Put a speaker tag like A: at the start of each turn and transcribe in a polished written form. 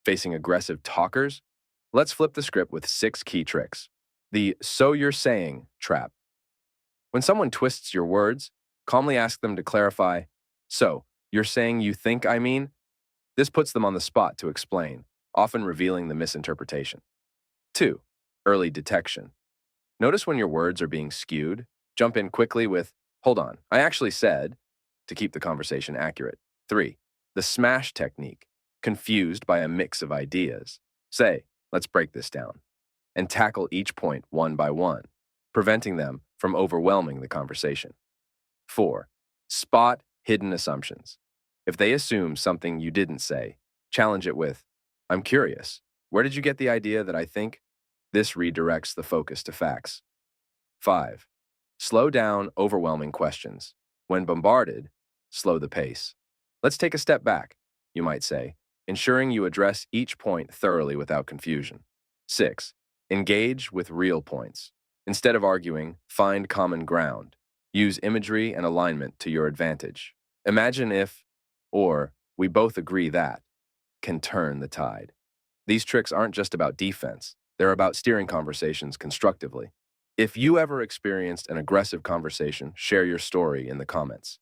A: Facing aggressive talkers? Let's flip the script with 6 key tricks. The "so you're saying" trap. When someone twists your words, calmly ask them to clarify, "So, you're saying you think I mean?" This puts them on the spot to explain, often revealing the misinterpretation. 2. Early detection. Notice when your words are being skewed. Jump in quickly with, "Hold on, I actually said," to keep the conversation accurate. 3. The smash technique. Confused by a mix of ideas. Say, "Let's break this down," and tackle each point one by one, preventing them from overwhelming the conversation. 4. Spot hidden assumptions. If they assume something you didn't say, challenge it with, "I'm curious, where did you get the idea that I think?" This redirects the focus to facts. 5. Slow down overwhelming questions. When bombarded, slow the pace. "Let's take a step back," you might say, ensuring you address each point thoroughly without confusion. 6. Engage with real points. Instead of arguing, find common ground. Use imagery and alignment to your advantage. Imagine if, or "we both agree that," can turn the tide. These tricks aren't just about defense, they're about steering conversations constructively. If you ever experienced an aggressive conversation, share your story in the comments.